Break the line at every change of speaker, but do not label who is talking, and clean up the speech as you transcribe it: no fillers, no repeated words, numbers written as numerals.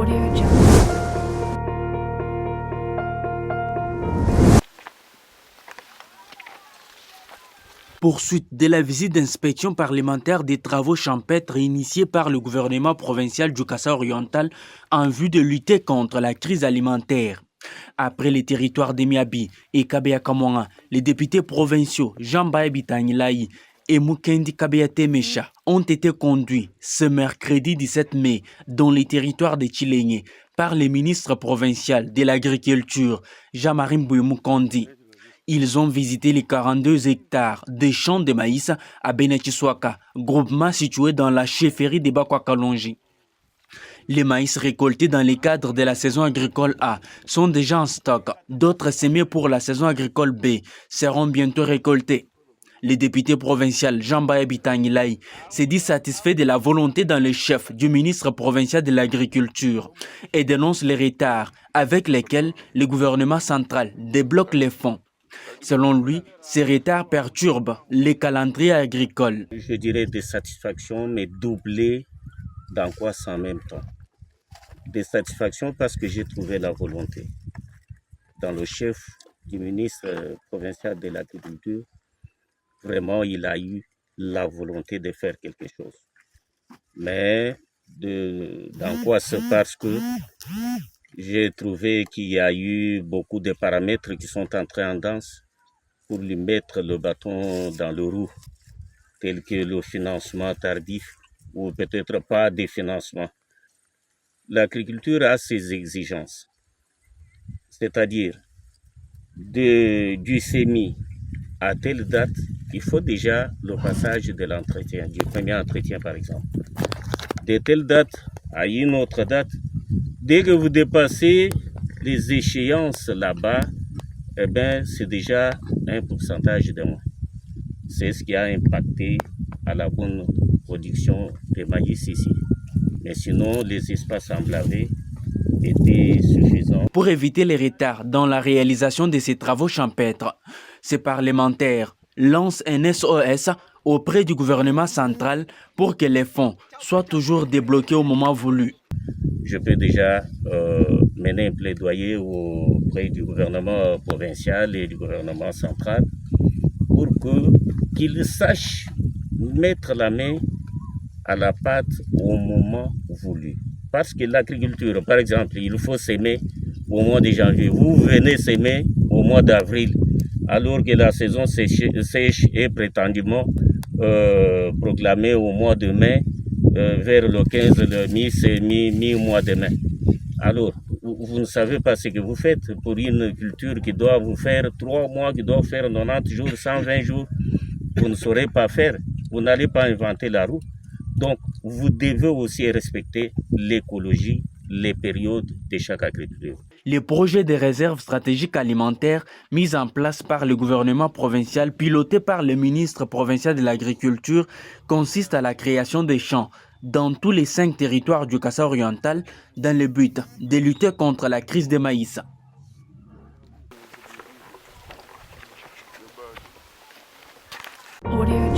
Audio Jungle.
Poursuite de la visite d'inspection parlementaire des travaux champêtres initiés par le gouvernement provincial du Kassa-Oriental en vue de lutter contre la crise alimentaire. Après les territoires de Miabi et Kabea-Kamouanga, les députés provinciaux Jean-Baye Bitanglaï et Mukendi Kabeate Mecha ont été conduits ce mercredi 17 mai dans les territoires de Tchilengue par le ministre provincial de l'Agriculture Jean-Marie Mbouy-Mukondi. Ils ont visité les 42 hectares de champs de maïs à Benachiswaka, groupement situé dans la chefferie de Bakwa-Kalonji. Les maïs récoltés dans le cadre de la saison agricole A sont déjà en stock. D'autres semés pour la saison agricole B seront bientôt récoltés. Le député provincial Jean-Baye Bitanglaï s'est dit satisfait de la volonté dans le chef du ministre provincial de l'Agriculture et dénonce les retards avec lesquels le gouvernement central débloque les fonds. Selon lui, ces retards perturbent les calendriers agricoles.
Je dirais des satisfactions, mais doublées d'angoisse en même temps. Des satisfactions parce que j'ai trouvé la volonté. Dans le chef du ministre provincial de l'Agriculture, vraiment, il a eu la volonté de faire quelque chose. Mais d'angoisse parce que j'ai trouvé qu'il y a eu beaucoup de paramètres qui sont entrés en danse pour lui mettre le bâton dans le roue, tel que le financement tardif ou peut-être pas de financement. L'agriculture a ses exigences, c'est-à-dire du semis à telle date, il faut déjà le passage de l'entretien, du premier entretien par exemple. De telle date à une autre date, dès que vous dépassez les échéances là-bas, eh bien, c'est déjà un pourcentage de moins. C'est ce qui a impacté à la bonne production de maïs ici. Mais sinon, les espaces emblavés étaient suffisants.
Pour éviter les retards dans la réalisation de ces travaux champêtres, ces parlementaires lancent un SOS auprès du gouvernement central pour que les fonds soient toujours débloqués au moment voulu.
Je peux déjà mener un plaidoyer auprès du gouvernement provincial et du gouvernement central pour qu'ils sachent mettre la main à la pâte au moment voulu. Parce que l'agriculture, par exemple, il faut s'aimer au mois de janvier. Vous venez s'aimer au mois d'avril, alors que la saison sèche est prétendument proclamée au mois de mai, vers le 15, le mi-mois de mai. Alors, vous ne savez pas ce que vous faites pour une culture qui doit vous faire 3 mois, qui doit faire 90 jours, 120 jours. Vous ne saurez pas faire. Vous n'allez pas inventer la roue. Donc, vous devez aussi respecter l'écologie, les périodes de chaque agriculture.
Les projets de réserve stratégique alimentaire mis en place par le gouvernement provincial, piloté par le ministre provincial de l'Agriculture, consistent à la création des champs dans tous les 5 territoires du Kassa-Oriental dans le but de lutter contre la crise des maïs.
Audio